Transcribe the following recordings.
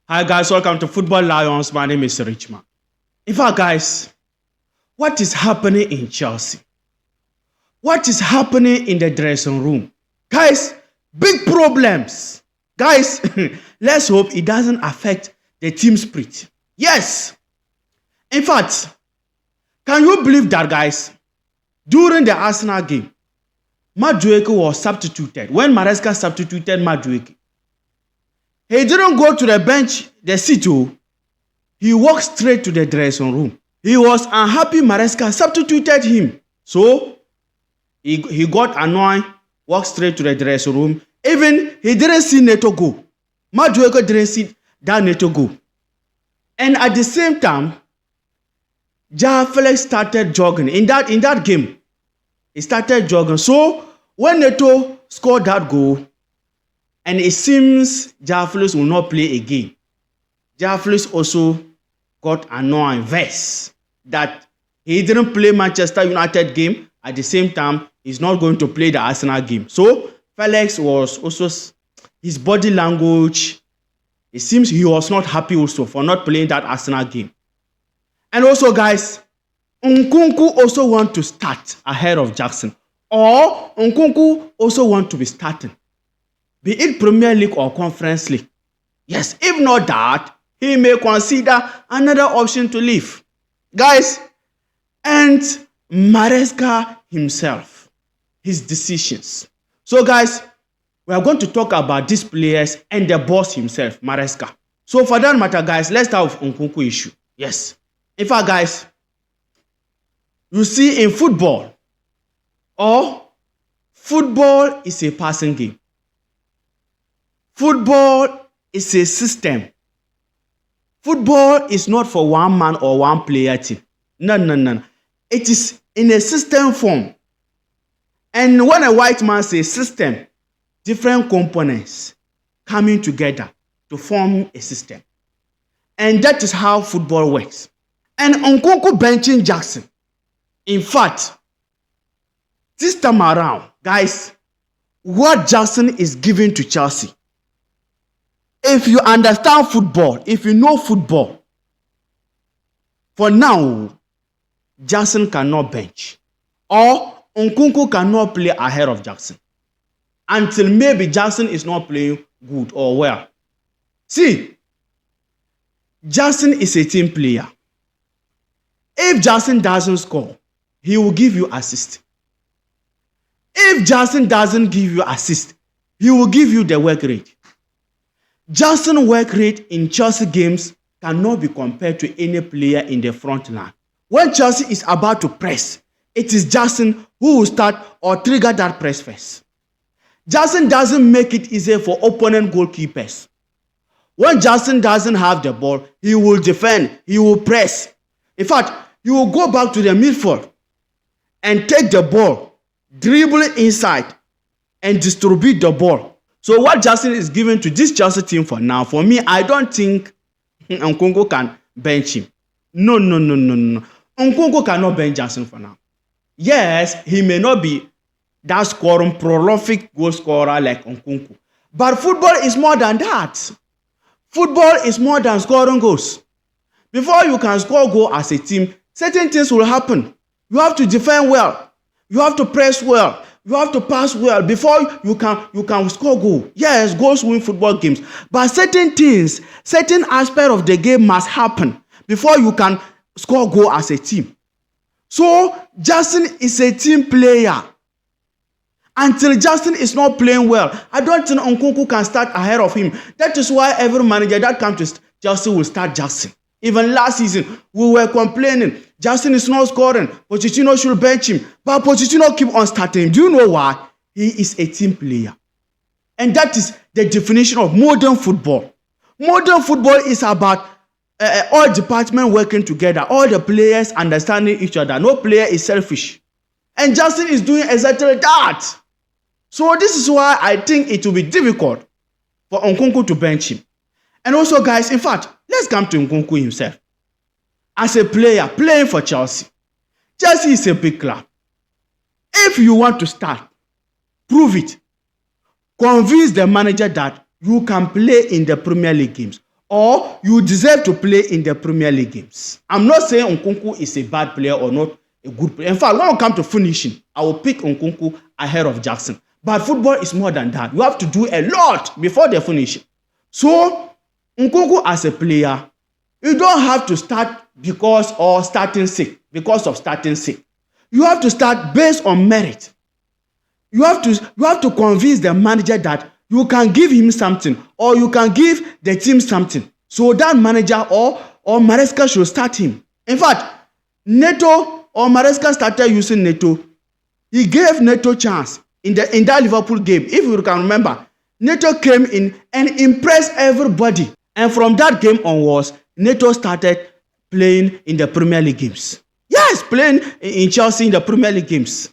Hi guys, welcome to Football Lions. My name is Richman. In fact, guys, what is happening in Chelsea? What is happening in the dressing room? Guys, big problems. Guys, let's hope it doesn't affect the team spirit. Yes. In fact, can you believe that, guys? During the Arsenal game, Madueke was substituted. When Maresca substituted Madueke, he didn't go to the bench, the seat. He walked straight to the dressing room. He was unhappy Maresca substituted him. So, he got annoyed, walked straight to the dressing room. Even he didn't see Neto go. Madueke didn't see that Neto go. And at the same time, Felix started jogging. In that game, he started jogging. So, when Neto scored that goal, and it seems Felix will not play again, Felix also got annoyed, vexed that he didn't play Manchester United game. At the same time, he's not going to play the Arsenal game. So, Felix was also, his body language, it seems he was not happy also for not playing that Arsenal game. And also, guys, Nkunku also want to start ahead of Jackson. Or Nkunku also want to be starting, be it Premier League or Conference League. Yes, if not that, he may consider another option to leave. Guys, and Maresca himself, his decisions. So guys, we are going to talk about these players and the boss himself, Maresca. So for that matter, guys, let's start with Nkunku issue. Yes. In fact, guys, you see in football is a passing game. Football is a system. Football is not for one man or one player team. No. It is in a system form. And when a white man says system, different components coming together to form a system. And that is how football works. And Nkunku benching Jackson. In fact, this time around, guys, what Jackson is giving to Chelsea, if you understand football, if you know football, for now, Jackson cannot bench. Or Nkunku cannot play ahead of Jackson. Until maybe Jackson is not playing good or well. See, Jackson is a team player. If Jackson doesn't score, he will give you assist. If Jackson doesn't give you assist, he will give you the work rate. Jackson's work rate in Chelsea games cannot be compared to any player in the front line. When Chelsea is about to press, it is Jackson who will start or trigger that press first. Jackson doesn't make it easier for opponent goalkeepers. When Jackson doesn't have the ball, he will defend, he will press. In fact, he will go back to the midfield and take the ball, dribble inside, and distribute the ball. So what Jackson is giving to this Chelsea team for now, for me, I don't think Nkunku can bench him. No. Nkunku cannot bench Jackson for now. Yes, he may not be that scoring, prolific goal scorer like Nkunku. But football is more than that. Football is more than scoring goals. Before you can score goal as a team, certain things will happen. You have to defend well. You have to press well. You have to pass well before you can score goal. Yes, goals win football games. But certain things, certain aspect of the game must happen before you can score goal as a team. So, Jackson is a team player. Until Jackson is not playing well, I don't think Nkunku can start ahead of him. That is why every manager that comes to Chelsea will start Jackson. Even last season, we were complaining. Jackson is not scoring. Pochettino should bench him. But Pochettino keep on starting. Do you know why? He is a team player. And that is the definition of modern football. Modern football is about all departments working together. All the players understanding each other. No player is selfish. And Jackson is doing exactly that. So this is why I think it will be difficult for Nkunku to bench him. And also, guys, in fact, let's come to Nkunku himself. As a player playing for Chelsea, Chelsea is a big club. If you want to start, prove it. Convince the manager that you can play in the Premier League games. or you deserve to play in the Premier League games. I'm not saying Nkunku is a bad player or not a good player. In fact, when we come to finishing, I will pick Nkunku ahead of Jackson. But football is more than that. You have to do a lot before the finishing. So, Nkunku as a player, you don't have to start because of starting sick. You have to start based on merit. You have to convince the manager that you can give him something or you can give the team something. So that manager or Maresca should start him. In fact, Neto or Maresca started using Neto. He gave Neto chance in that Liverpool game. If you can remember, Neto came in and impressed everybody. And from that game onwards, Neto started playing in the Premier League games. Yes, playing in Chelsea in the Premier League games.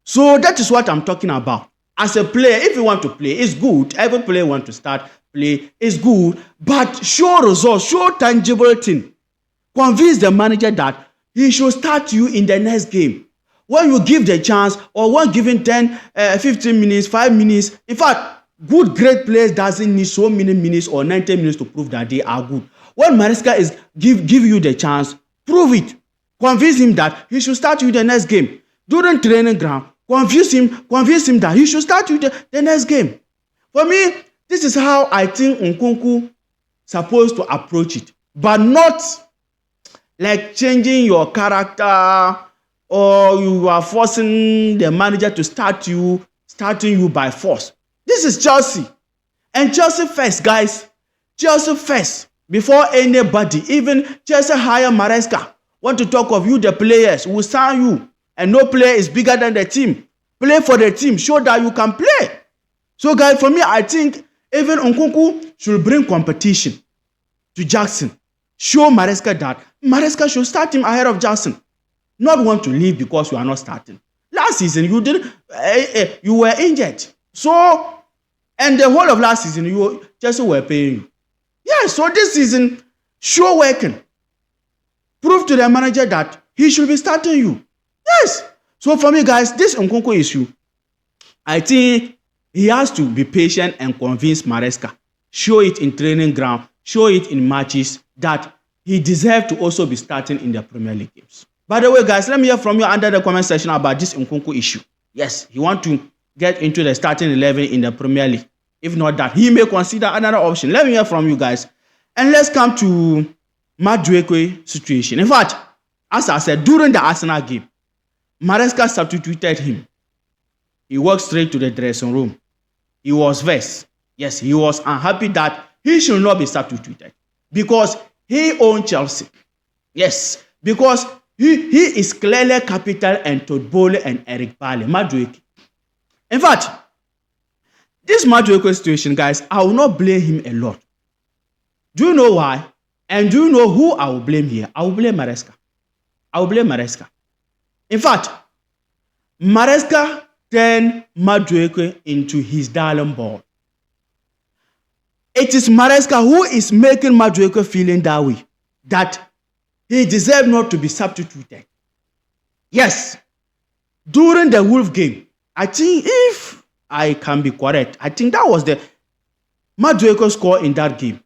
So that is what I'm talking about. As a player, if you want to play, it's good. Every player wants to start play, it's good. But show results, show tangible thing. Convince the manager that he should start you in the next game. When you give the chance, or when given 10, 15 minutes, 5 minutes. In fact, good, great players doesn't need so many minutes or 90 minutes to prove that they are good. When Maresca is give you the chance, prove it. Convince him that he should start you the next game. During training ground, convince him that he should start you the next game. For me, this is how I think Nkunku supposed to approach it. But not like changing your character or you are forcing the manager to starting you by force. This is Chelsea. And Chelsea first, guys. Chelsea first. Before anybody, even Chelsea hire Maresca. Want to talk of you, the players will sign you. And no player is bigger than the team. Play for the team. Show that you can play. So, guys, for me, I think even Nkunku should bring competition to Jackson. Show Maresca that Maresca should start him ahead of Jackson. Not want to leave because you are not starting. Last season, you were injured. So, and the whole of last season, you just were paying you. Yeah, so this season, show working. Prove to the manager that he should be starting you. Yes. So for me, guys, this Nkunku issue, I think he has to be patient and convince Maresca. Show it in training ground, show it in matches that he deserves to also be starting in the Premier League games. By the way, guys, let me hear from you under the comment section about this Nkunku issue. Yes, you want to get into the starting 11 in the Premier League. If not that, he may consider another option. Let me hear from you guys. And let's come to Madueke situation. In fact, as I said, during the Arsenal game, Maresca substituted him. He walked straight to the dressing room. He was vexed. Yes, he was unhappy that he should not be substituted because he owns Chelsea. Yes, because he is clearly capital and Todd Bowley and Eric Bailly, Madueke. In fact, this Madueke situation, guys, I will not blame him a lot. Do you know why? And do you know who I will blame here? I will blame Maresca. In fact, Maresca turned Madueke into his darling boy. It is Maresca who is making Madueke feeling that way, that he deserves not to be substituted. Yes, during the Wolf game, I think if I can be correct, I think that was the Madueke score in that game.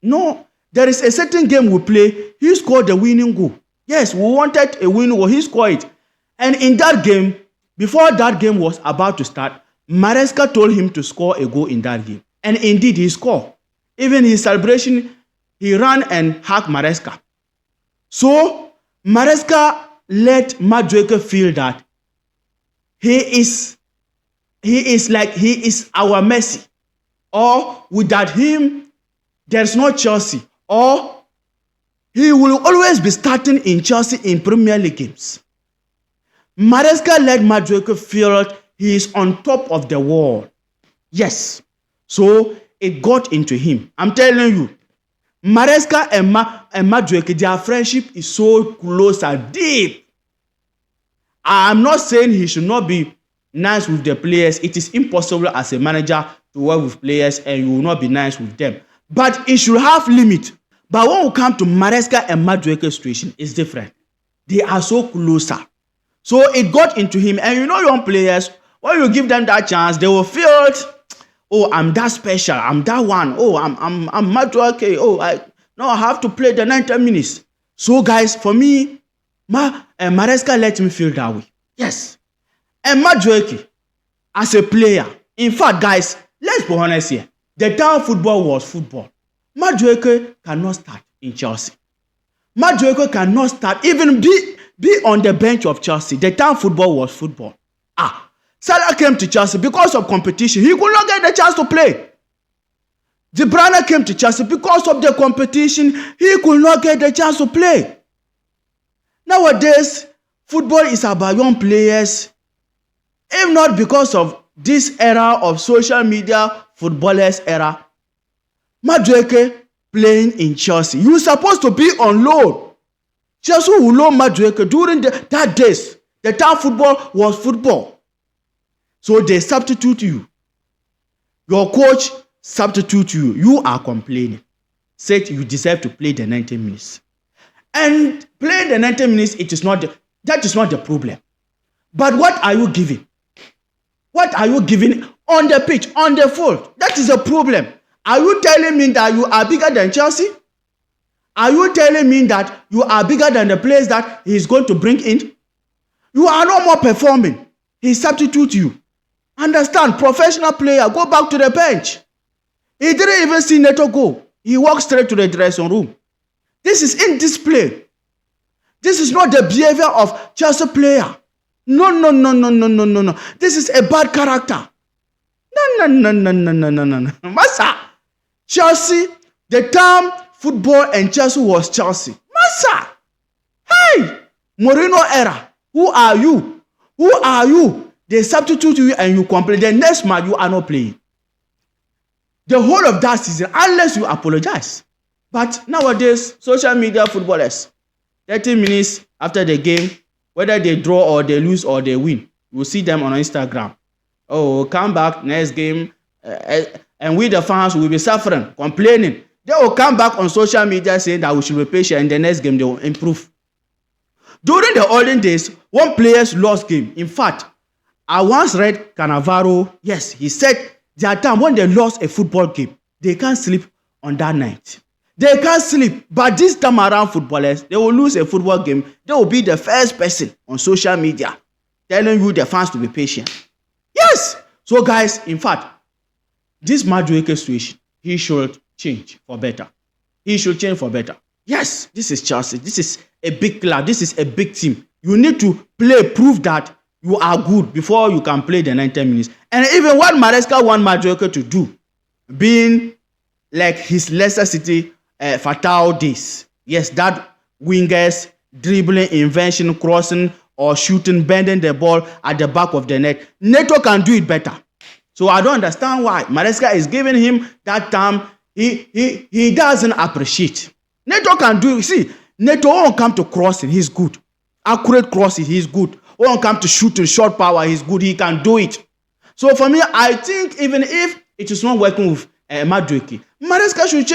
No, there is a certain game we play, he scored the winning goal. Yes, we wanted a winning goal, he scored it. And in that game, before that game was about to start, Maresca told him to score a goal in that game. And indeed, he scored. Even his celebration, he ran and hugged Maresca. So, Maresca let Madueke feel that he is our Messi. Or without him, there's no Chelsea. Or he will always be starting in Chelsea in Premier League games. Maresca let Madueke feel he is on top of the world. Yes. So it got into him. I'm telling you, Maresca and Madueke, their friendship is so close and deep. I'm not saying he should not be nice with the players. It is impossible as a manager to work with players and you will not be nice with them. But it should have limit. But when we come to Maresca and Madueke situation, it's different. They are so closer. So it got into him. And you know young players, when you give them that chance, they will feel Oh, I'm that special. I'm that one. Oh, I'm Madueke. Oh, now I have to play the 90 minutes. So, guys, for me, Maresca let me feel that way. Yes. And Madueke, as a player, in fact, guys, let's be honest here. The time football was football. Madueke cannot start in Chelsea. Madueke cannot start, even be on the bench of Chelsea. The time football was football. Salah came to Chelsea because of competition. He could not get the chance to play. De Bruyne came to Chelsea because of the competition. He could not get the chance to play. Nowadays, football is about young players. If not because of this era of social media, footballers era, Madueke playing in Chelsea. You're supposed to be on loan. Chelsea will loan Madueke during that days. The time football was football. So they substitute you. Your coach substitute you. You are complaining. Said you deserve to play the 90 minutes. And playing the 90 minutes, that is not the problem. But what are you giving? What are you giving on the pitch, on the field? That is a problem. Are you telling me that you are bigger than Chelsea? Are you telling me that you are bigger than the players that he is going to bring in? You are no more performing. He substitute you. Understand, professional player, go back to the bench. He didn't even see Neto go. He walked straight to the dressing room. This is indiscipline. This is not the behavior of Chelsea player. No. This is a bad character. No. Massa. Chelsea, the time football and Chelsea was Chelsea. Massa. Hey, Mourinho era. Who are you? Who are you? They substitute you and you complain. The next match you are not playing. The whole of that season, unless you apologize. But nowadays, social media footballers, 30 minutes after the game, whether they draw or they lose or they win, you will see them on Instagram. Oh, come back next game, and we the fans will be suffering, complaining. They will come back on social media saying that we should be patient, and the next game they will improve. During the olden days, one players lost game. In fact, I once read Cannavaro. Yes, he said there are times when they lost a football game, they can't sleep on that night. They can't sleep. But this time around, footballers, they will lose a football game. They will be the first person on social media telling you, the fans, to be patient. Yes. So, guys, in fact, this Madueke situation, he should change for better. He should change for better. Yes, this is Chelsea. This is a big club. This is a big team. You need to prove that you are good before you can play the 90 minutes. And even what Maresca want Madueke to do, being like his Leicester City fatal days. Yes, that wingers dribbling, invention, crossing or shooting, bending the ball at the back of the net. Neto can do it better. So I don't understand why Maresca is giving him that time. He doesn't appreciate. Neto can do it. See, Neto won't come to crossing, he's good. Accurate crossing, he's good. Won't come to shooting, short power, he's good. He can do it. So for me, I think even if it is not working with Madueke, Maresca should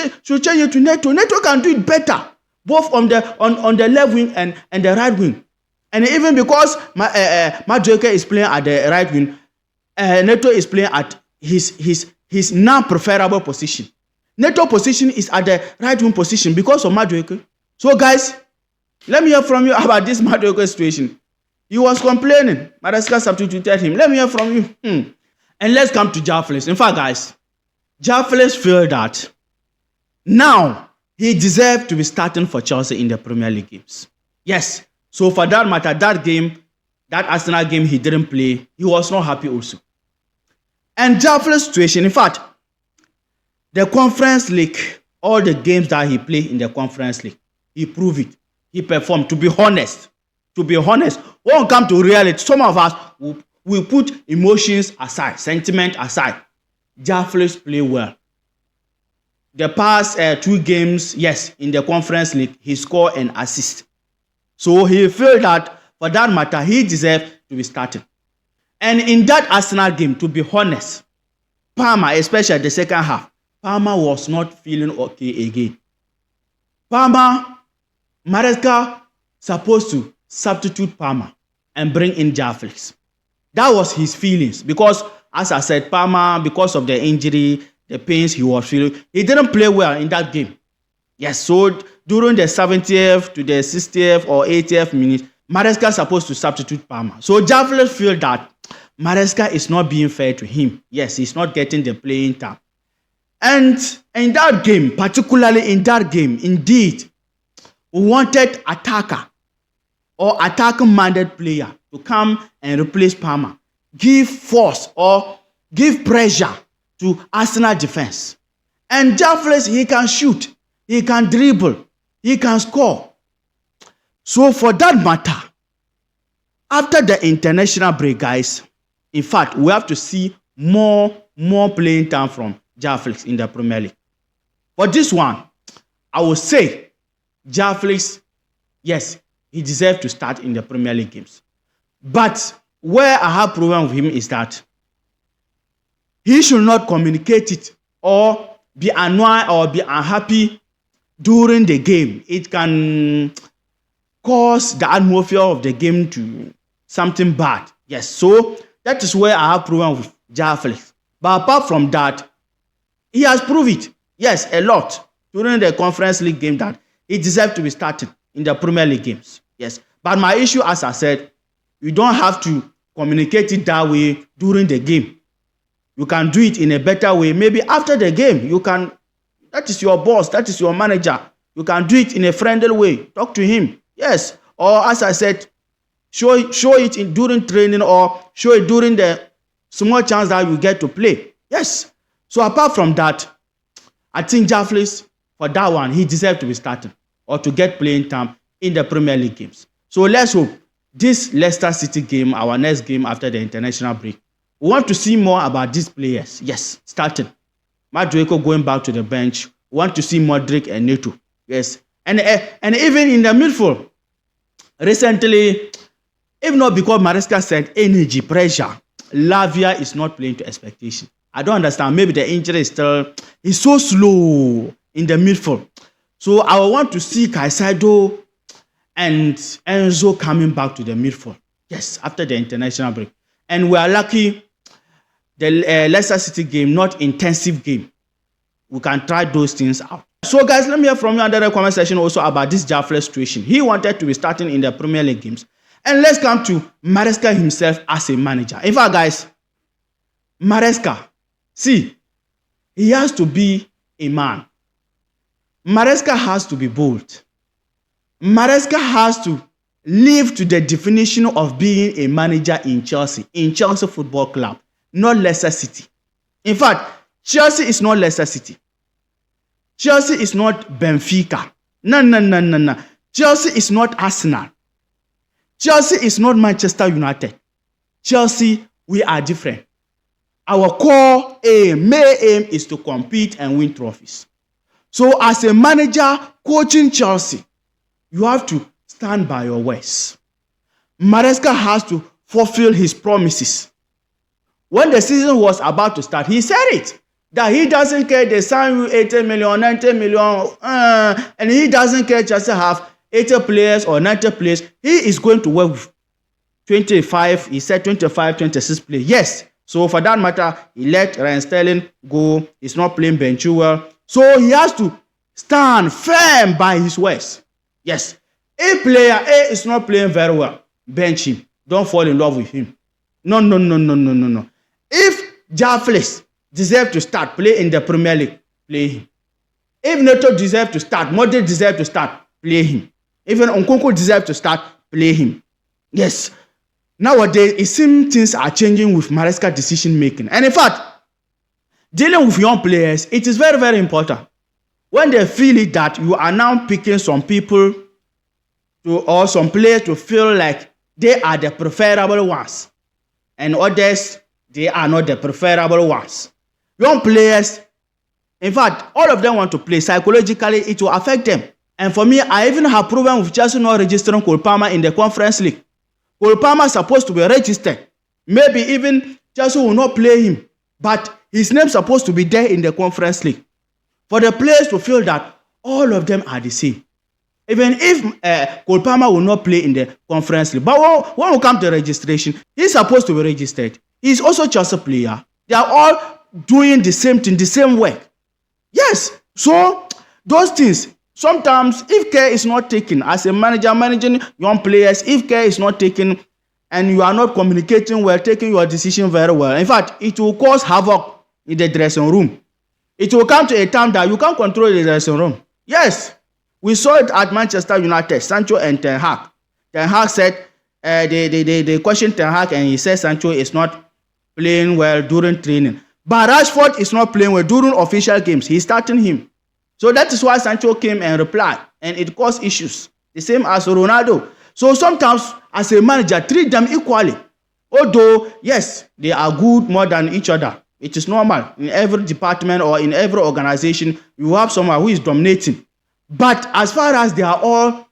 change it to Neto. Neto can do it better, both on the left wing and the right wing. And even because Madueke is playing at the right wing, Neto is playing at his non-preferable position. Neto position is at the right wing position because of Madueke. So guys, let me hear from you about this Madueke situation. He was complaining. Maresca substituted him. Let me hear from you. And let's come to Felix. In fact, guys, Felix feel that now he deserved to be starting for Chelsea in the Premier League games. Yes. So for that matter, that game, that Arsenal game he didn't play, he was not happy also. And Felix situation, in fact, the Conference League, all the games that he played in the Conference League, he proved it. He performed. To be honest, when we come to reality, some of us will put emotions aside, sentiment aside. Felix play well. The past 2 games, yes, in the Conference League, he scored an assist. So he felt that, for that matter, he deserved to be starting. And in that Arsenal game, to be honest, Palmer, especially the second half, Palmer was not feeling okay again. Palmer, Maresca supposed to substitute Palmer and bring in Felix. That was his feelings, because as I said, Palmer, because of the injury, the pains he was feeling, he didn't play well in that game. Yes, so during the 70th to the 60th or 80th minute, Maresca is supposed to substitute Palmer. So Javelin feel that Maresca is not being fair to him. Yes, he's not getting the playing time. And in that game, particularly in that game, indeed, we wanted attacker or attacking-minded player to come and replace Palmer, give force or give pressure to Arsenal defense. And Javelin, he can shoot, he can dribble, he can score. So for that matter, after the international break, guys, in fact, we have to see more playing time from Felix in the Premier League. For this one, I would say Felix, yes, he deserves to start in the Premier League games. But where I have problem with him is that he should not communicate it or be annoyed or be unhappy during the game. It can cause the atmosphere of the game to something bad. Yes, so that is where I have problem with Felix. But apart from that, he has proved it, yes, a lot during the Conference League game that he deserves to be starting in the Premier League games. Yes, but my issue, as I said, you don't have to communicate it that way during the game. You can do it in a better way. Maybe after the game, you can, that is your boss, that is your manager. You can do it in a friendly way. Talk to him. Yes, or as I said, show it during training or show it during the small chance that you get to play. Yes. So apart from that, I think Felix, for that one, he deserves to be starting or to get playing time in the Premier League games. So let's hope this Leicester City game, our next game after the international break, we want to see more about these players. Yes, starting. Madueke going back to the bench. We want to see Modric and Neto. Yes. And even in the midfield, recently, if not because Maresca said energy, pressure, Lavia is not playing to expectation. I don't understand. Maybe the injury is still, he's so slow in the midfield. So I want to see Caicedo and Enzo coming back to the midfield. Yes, after the international break. And we are lucky the Leicester City game, not intensive game. We can try those things out. So guys, let me hear from you under the comment section also about this Felix situation. He wanted to be starting in the Premier League games. And let's come to Maresca himself as a manager. In fact, guys, Maresca, see, he has to be a man. Maresca has to be bold. Maresca has to live to the definition of being a manager in Chelsea Football Club, not Leicester City. In fact, Chelsea is not Leicester City. Chelsea is not Benfica. No. Chelsea is not Arsenal. Chelsea is not Manchester United. Chelsea, we are different. Our core aim, main aim is to compete and win trophies. So as a manager coaching Chelsea, you have to stand by your words. Maresca has to fulfill his promises. When the season was about to start, he said it, that he doesn't care they sign you 80 million, 90 million, and he doesn't care Chelsea have 80 players or 90 players. He is going to work with 25, he said 25, 26 players. Yes. So for that matter, he let Ryan Sterling go. He's not playing Ben Chilwell. So he has to stand firm by his words. Yes. If player A is not playing very well, bench him. Don't fall in love with him. No. If Felix deserves to start, play in the Premier League, play him. If Neto deserves to start, Modric deserves to start, play him. Even Nkunku deserves to start, play him. Yes. Nowadays, it seems things are changing with Maresca decision making. And in fact, dealing with young players, it is very, very important. When they feel it that you are now picking some people or some players to feel like they are the preferable ones. And others, they are not the preferable ones. Young players, in fact, all of them want to play. Psychologically, it will affect them. And for me, I even have problem with Chelsea not registering Cole Palmer in the Conference League. Cole Palmer is supposed to be registered. Maybe even Chelsea will not play him. But his name is supposed to be there in the Conference League. For the players to feel that all of them are the same. Even if Cole Palmer will not play in the Conference League. But when we come to registration, he's supposed to be registered. He's also Chelsea player. They are all doing the same thing, the same work. Yes. So those things, sometimes if care is not taken as a manager managing young players, if care is not taken and you are not communicating well, taking your decision very well, in fact, it will cause havoc in the dressing room. It will come to a time that you can't control the dressing room. Yes, we saw it at Manchester United, Sancho and Ten Hag. Ten Hag said they questioned Ten Hag and he said Sancho is not playing well during training. But Rashford is not playing well during official games. He's starting him. So that is why Sancho came and replied, and it caused issues. The same as Ronaldo. So sometimes, as a manager, treat them equally. Although, yes, they are good more than each other. It is normal. In every department or in every organization, you have someone who is dominating. But as far as they are all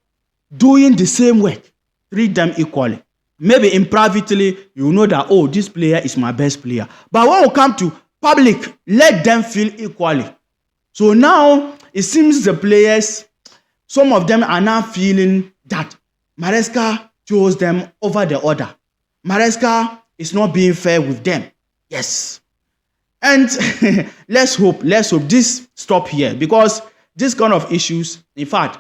doing the same work, treat them equally. Maybe in privately, you know that, oh, this player is my best player. But when we come to public, let them feel equally. So now, it seems the players, some of them are now feeling that Maresca chose them over the other. Maresca is not being fair with them. Yes. And let's hope this stop here, because this kind of issues, in fact,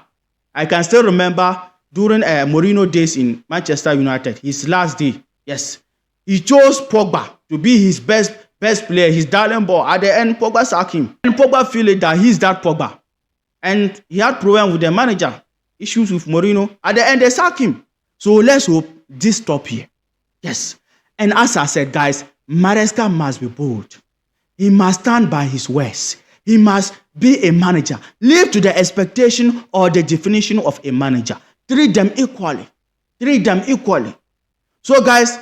I can still remember during Mourinho days in Manchester United, his last day, yes, he chose Pogba to be his best player, his darling boy. At the end, Pogba sacked him. And Pogba feel it that he's that Pogba. And he had problems with the manager, issues with Mourinho. At the end, they sacked him. So let's hope this stop here. Yes. And as I said, guys, Maresca must be bold. He must stand by his words. He must be a manager. Live to the expectation or the definition of a manager. Treat them equally. Treat them equally. So, guys,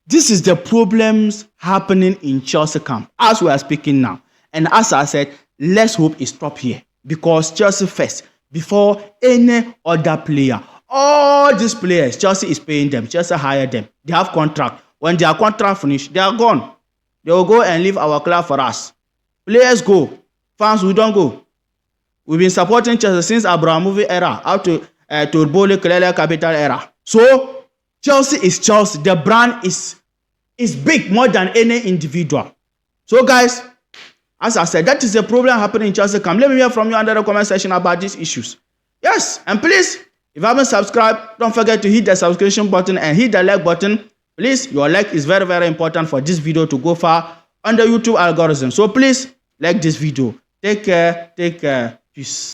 this is the problems happening in Chelsea camp as we are speaking now. And as I said, let's hope it stops here. Because Chelsea first, before any other player. All these players, Chelsea is paying them. Chelsea hired them. They have contract. When their contract finish, they are gone. They will go and leave our club for us. Players go. Fans, we don't go. We've been supporting Chelsea since Abramovich era up to Turbole Kelele Capital era. So, Chelsea is Chelsea. The brand is big more than any individual. So, guys, as I said, that is a problem happening in Chelsea camp. Let me hear from you under the comment section about these issues. Yes, and please, if you haven't subscribed, don't forget to hit the subscription button and hit the like button. Please, your like is very, very important for this video to go far on the YouTube algorithm. So please, like this video. Take care. Peace.